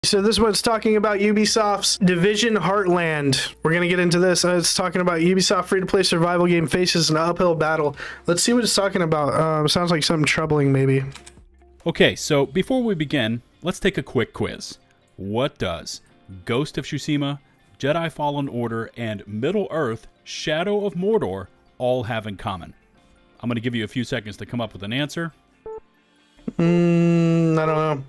So this one's talking about Ubisoft's Division Heartland. We're going to get into this. It's talking about Ubisoft free-to-play survival game faces an uphill battle. Let's see what it's talking about. Sounds like something troubling, maybe. Okay, so before we begin, let's take a quick quiz. What does Ghost of Tsushima, Jedi Fallen Order, and Middle-earth Shadow of Mordor all have in common? I'm going to give you a few seconds to come up with an answer. I don't know.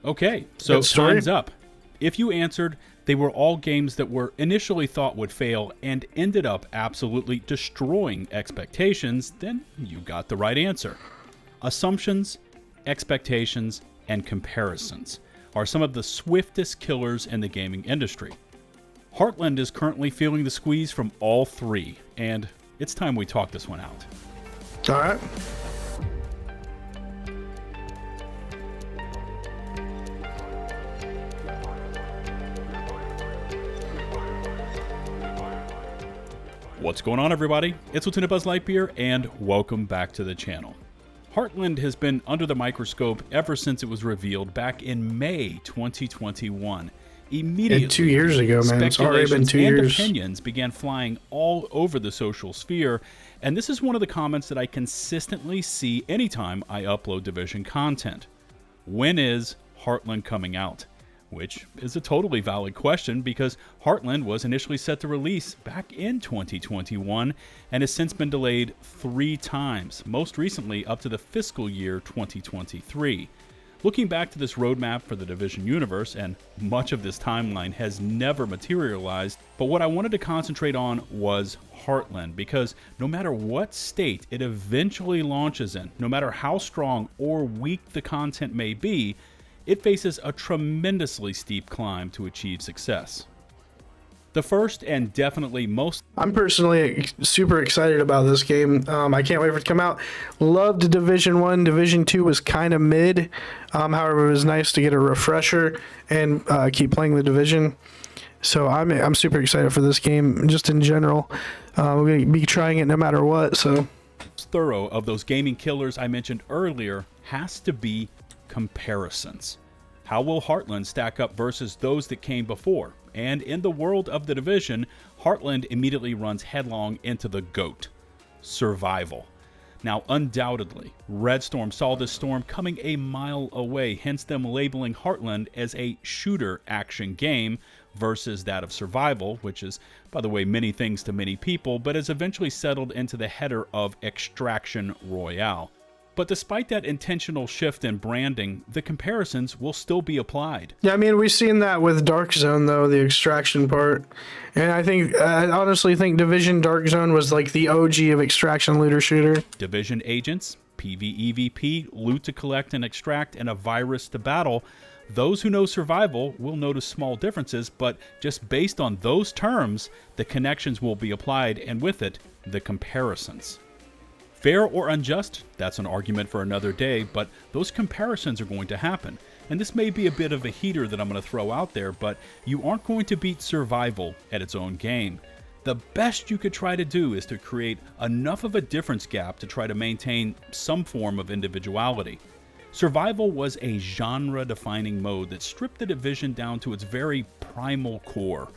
Okay, so time's up. If you answered, they were all games that were initially thought would fail and ended up absolutely destroying expectations, then you got the right answer. Assumptions, expectations, and comparisons are some of the swiftest killers in the gaming industry. Heartland is currently feeling the squeeze from all three, and it's time we talk this one out. All right. What's going on, everybody? It's Lieutenant Buzz Lightyear, and welcome back to the channel. Heartland has been under the microscope ever since it was revealed back in May 2021. Immediately, 2 years ago, man. It's already been 2 years. Opinions began flying all over the social sphere, and this is one of the comments that I consistently see anytime I upload Division content. When is Heartland coming out? Which is a totally valid question because Heartland was initially set to release back in 2021 and has since been delayed 3 times, most recently up to the fiscal year 2023. Looking back to this roadmap for the Division universe, and much of this timeline has never materialized, but what I wanted to concentrate on was Heartland, because no matter what state it eventually launches in, no matter how strong or weak the content may be, it faces a tremendously steep climb to achieve success. The first and definitely most... I'm personally super excited about this game. I can't wait for it to come out. Loved Division 1. Division 2 was kind of mid. However, it was nice to get a refresher and keep playing the Division. So I'm super excited for this game, just in general. We're going to be trying it no matter what. So thorough of those gaming killers I mentioned earlier has to be comparisons. How will Heartland stack up versus those that came before? And in the world of the Division, Heartland immediately runs headlong into the GOAT, survival. Now, undoubtedly, Red Storm saw this storm coming a mile away, hence them labeling Heartland as a shooter action game versus that of survival, which is, by the way, many things to many people, but has eventually settled into the header of Extraction Royale. But despite that intentional shift in branding, the comparisons will still be applied. Yeah, I mean, we've seen that with Dark Zone, though, the extraction part. And I honestly think Division Dark Zone was like the OG of extraction looter shooter. Division agents, PvEVP, loot to collect and extract, and a virus to battle. Those who know survival will notice small differences, but just based on those terms, the connections will be applied, and with it, the comparisons. Fair or unjust, that's an argument for another day, but those comparisons are going to happen. And this may be a bit of a heater that I'm going to throw out there, but you aren't going to beat survival at its own game. The best you could try to do is to create enough of a difference gap to try to maintain some form of individuality. Survival was a genre-defining mode that stripped the Division down to its very primal core.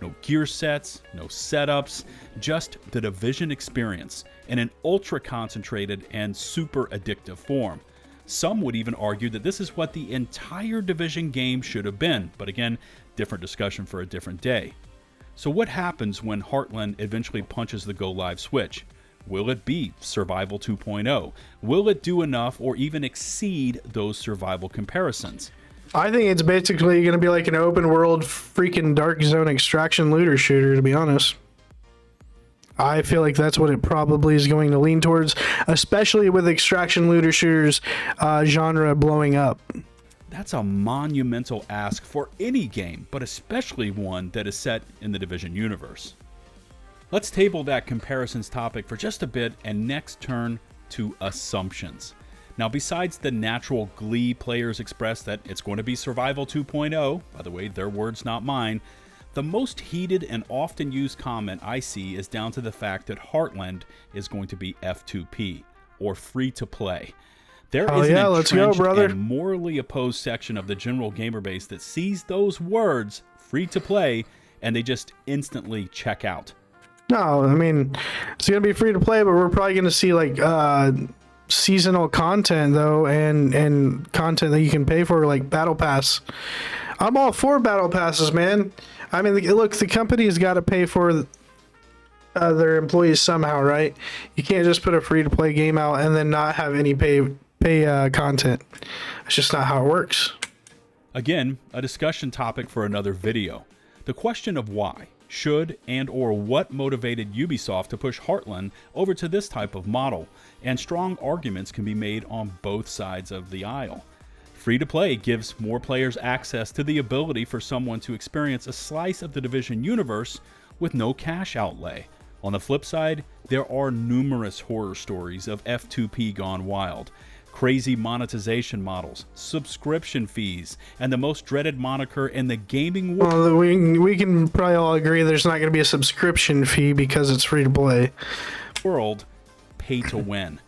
No gear sets, no setups, just the Division experience in an ultra-concentrated and super addictive form. Some would even argue that this is what the entire Division game should have been, but again, different discussion for a different day. So what happens when Heartland eventually punches the go live switch? Will it be Survival 2.0? Will it do enough or even exceed those survival comparisons? I think it's basically going to be like an open world freaking Dark Zone extraction looter shooter, to be honest. I feel like that's what it probably is going to lean towards, especially with extraction looter shooters genre blowing up. That's a monumental ask for any game, but especially one that is set in the Division universe. Let's table that comparisons topic for just a bit and next turn to assumptions. Now, besides the natural glee players express that it's going to be Survival 2.0, by the way, their words, not mine, the most heated and often used comment I see is down to the fact that Heartland is going to be F2P, or free to play. There Oh is yeah, an let's go, entrenched brother. and morally opposed section of the general gamer base that sees those words, free to play, and they just instantly check out. No, I mean, it's gonna be free to play, but we're probably gonna see like seasonal content though, and content that you can pay for, like battle pass. I'm all for battle passes, man. I mean, look, the company's got to pay for their employees somehow, right? You can't just put a free to play game out and then not have any pay content. It's just not how it works. Again, a discussion topic for another video. The question of why, should, and or what motivated Ubisoft to push Heartland over to this type of model, and strong arguments can be made on both sides of the aisle. Free-to-play gives more players access to the ability for someone to experience a slice of the Division universe with no cash outlay. On the flip side, there are numerous horror stories of F2P gone wild, crazy monetization models, subscription fees, and the most dreaded moniker in the gaming world. Well, we can probably all agree there's not going to be a subscription fee because it's free to play. Pay to win.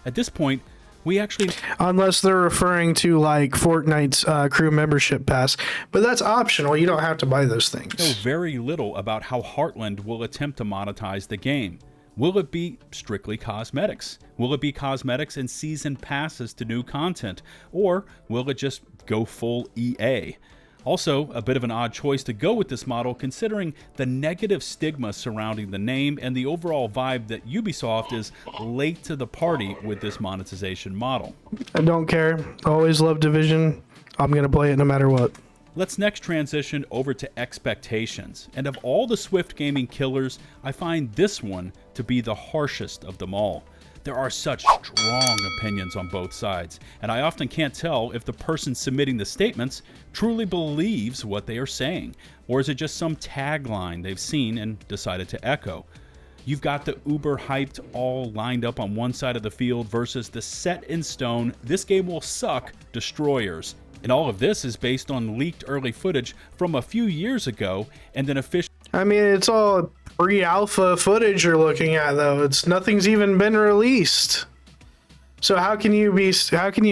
At this point, we actually, unless they're referring to like Fortnite's crew membership pass, but that's optional. You don't have to buy those things. know very little about how Heartland will attempt to monetize the game. Will it be strictly cosmetics? Will it be cosmetics and season passes to new content? Or will it just go full EA? Also, a bit of an odd choice to go with this model considering the negative stigma surrounding the name and the overall vibe that Ubisoft is late to the party with this monetization model. I don't care. Always love Division. I'm going to play it no matter what. Let's next transition over to expectations. And of all the Swift gaming killers, I find this one to be the harshest of them all. There are such strong opinions on both sides, and I often can't tell if the person submitting the statements truly believes what they are saying, or is it just some tagline they've seen and decided to echo. You've got the uber hyped all lined up on one side of the field versus the set in stone, this game will suck, destroyers. And all of this is based on leaked early footage from a few years ago and then official. I mean, it's all pre-alpha footage you're looking at, though. Nothing's even been released. So how can you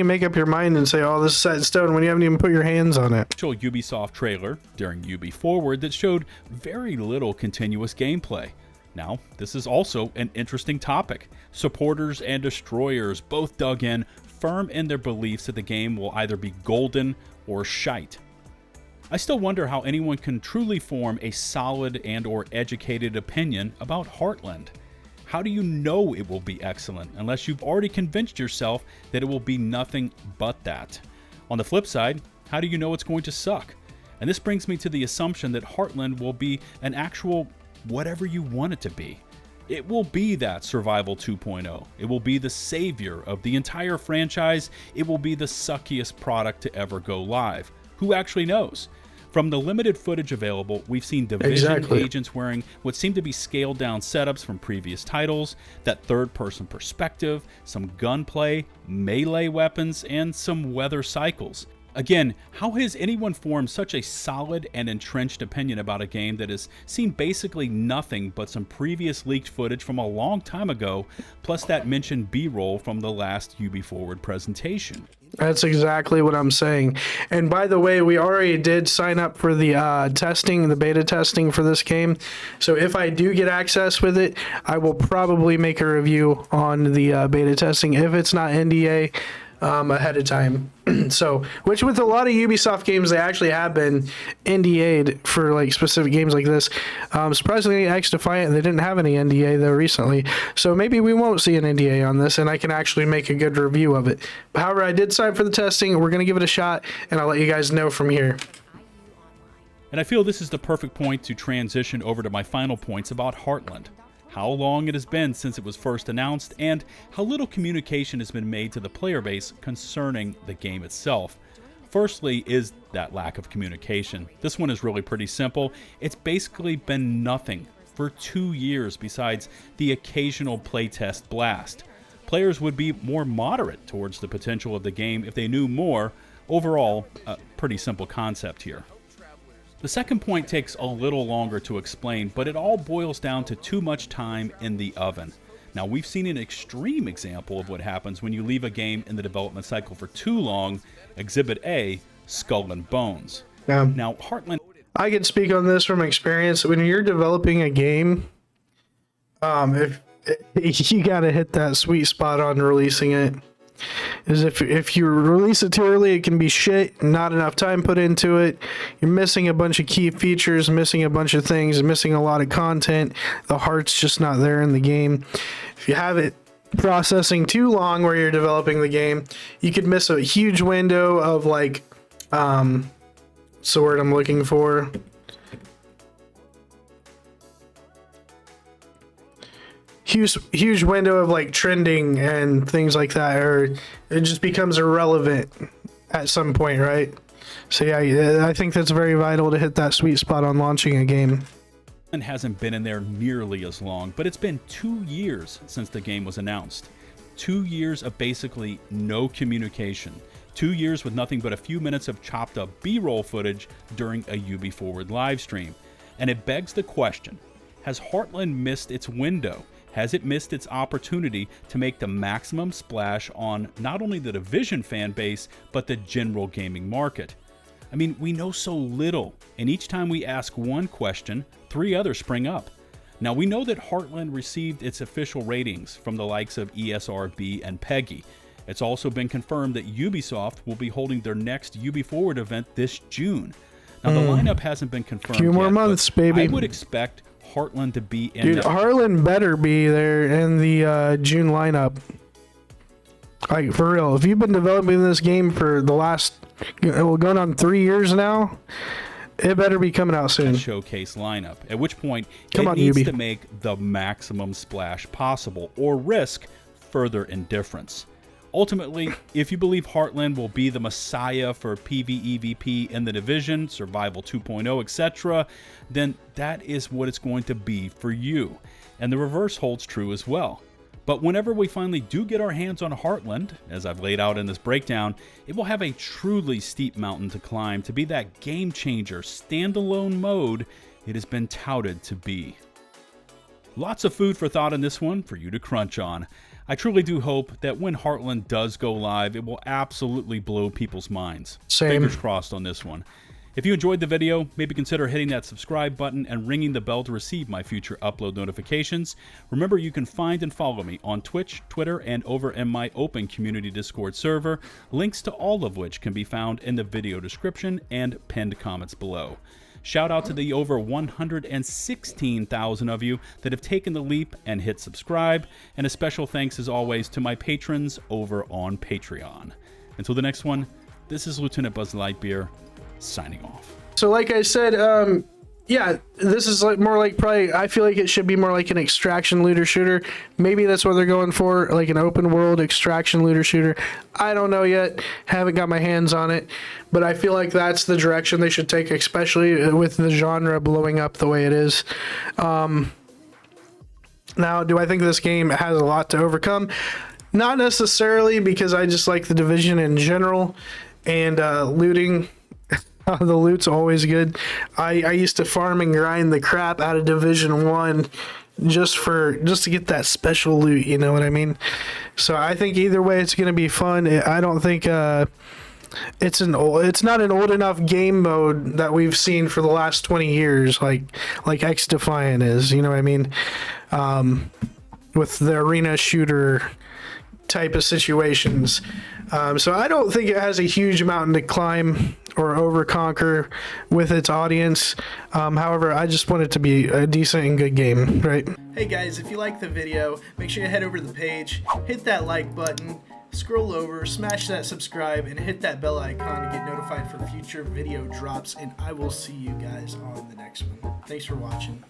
make up your mind and say, "Oh, this is set in stone" when you haven't even put your hands on it? Ubisoft trailer during Ubi Forward that showed very little continuous gameplay. Now, this is also an interesting topic. Supporters and destroyers both dug in, firm in their beliefs that the game will either be golden or shite. I still wonder how anyone can truly form a solid and or educated opinion about Heartland. How do you know it will be excellent unless you've already convinced yourself that it will be nothing but that? On the flip side, how do you know it's going to suck? And this brings me to the assumption that Heartland will be an actual whatever you want it to be. It will be that Survival 2.0. It will be the savior of the entire franchise. It will be the suckiest product to ever go live. Who actually knows? From the limited footage available, we've seen Division agents wearing what seem to be scaled down setups from previous titles, that third-person perspective, some gunplay, melee weapons, and some weather cycles. Again, how has anyone formed such a solid and entrenched opinion about a game that has seen basically nothing but some previous leaked footage from a long time ago, plus that mentioned B-roll from the last Ubi Forward presentation? That's exactly what I'm saying. And by the way, we already did sign up for the testing, the beta testing for this game. So if I do get access with it, I will probably make a review on the beta testing if it's not NDA ahead of time. So, which with a lot of Ubisoft games, they actually have been NDA'd for like specific games like this. Surprisingly, X Defiant, they didn't have any NDA though recently. So maybe we won't see an NDA on this and I can actually make a good review of it. However, I did sign for the testing. We're going to give it a shot and I'll let you guys know from here. And I feel this is the perfect point to transition over to my final points about Heartland. How long it has been since it was first announced, and how little communication has been made to the player base concerning the game itself. Firstly is that lack of communication. This one is really pretty simple. It's basically been nothing for 2 years besides the occasional playtest blast. Players would be more moderate towards the potential of the game if they knew more. Overall, a pretty simple concept here. The second point takes a little longer to explain, but it all boils down to too much time in the oven. Now, we've seen an extreme example of what happens when you leave a game in the development cycle for too long. Exhibit A, Skull and Bones. Now, Heartland... I can speak on this from experience. When you're developing a game, if you got to hit that sweet spot on releasing it. Is if you release it too early, it can be shit, not enough time put into it. You're missing a bunch of key features, missing a bunch of things, missing a lot of content. The heart's just not there in the game. If you have it processing too long where you're developing the game, you could miss a huge window of like, what's the word I'm looking for? Huge window of like trending and things like that, or it just becomes irrelevant at some point, right? So yeah, I think that's very vital to hit that sweet spot on launching a game. It hasn't been in there nearly as long, but it's been 2 years since the game was announced. 2 years of basically no communication. 2 years with nothing but a few minutes of chopped up B-roll footage during a Ubi Forward live stream. And it begs the question, has Heartland missed its window? Has it missed its opportunity to make the maximum splash on not only the Division fan base, but the general gaming market? I mean, we know so little, and each time we ask one question, 3 others spring up. Now, we know that Heartland received its official ratings from the likes of ESRB and PEGI. It's also been confirmed that Ubisoft will be holding their next Ubi Forward event this June. Now, the lineup hasn't been confirmed Few more yet, months, baby. I would expect Heartland to be in Dude, Heartland better be there in the June lineup. Like, for real. If you've been developing this game for the last, going on 3 years now, it better be coming out soon. Showcase lineup, at which point Come it on, needs Ubi. to make the maximum splash possible or risk further indifference. Ultimately, if you believe Heartland will be the messiah for PvEVP in the Division, Survival 2.0, etc., then that is what it's going to be for you. And the reverse holds true as well. But whenever we finally do get our hands on Heartland, as I've laid out in this breakdown, it will have a truly steep mountain to climb to be that game-changer, standalone mode it has been touted to be. Lots of food for thought in this one for you to crunch on. I truly do hope that when Heartland does go live, it will absolutely blow people's minds. Same. Fingers crossed on this one. If you enjoyed the video, maybe consider hitting that subscribe button and ringing the bell to receive my future upload notifications. Remember, you can find and follow me on Twitch, Twitter, and over in my open community Discord server, links to all of which can be found in the video description and pinned comments below. Shout out to the over 116,000 of you that have taken the leap and hit subscribe, and a special thanks as always to my patrons over on Patreon. Until the next one, this is Lieutenant Buzz Lightbeer, signing off. So like I said, yeah, this is like more like probably, I feel like it should be more like an extraction looter shooter. Maybe that's what they're going for, like an open world extraction looter shooter. I don't know yet. Haven't got my hands on it, but I feel like that's the direction they should take, especially with the genre blowing up the way it is. Now, do I think this game has a lot to overcome? Not necessarily, because I just like the Division in general, and looting. The loot's always good. I used to farm and grind the crap out of Division 1 just to get that special loot, you know what I mean? So I think either way it's going to be fun. I don't think it's not an old enough game mode that we've seen for the last 20 years like X Defiant is, you know what I mean? With the arena shooter type of situations. So I don't think it has a huge mountain to climb or overconquer with its audience. However, I just want it to be a decent and good game, right? Hey guys, if you like the video, make sure you head over to the page, hit that like button, scroll over, smash that subscribe, and hit that bell icon to get notified for future video drops, and I will see you guys on the next one. Thanks for watching.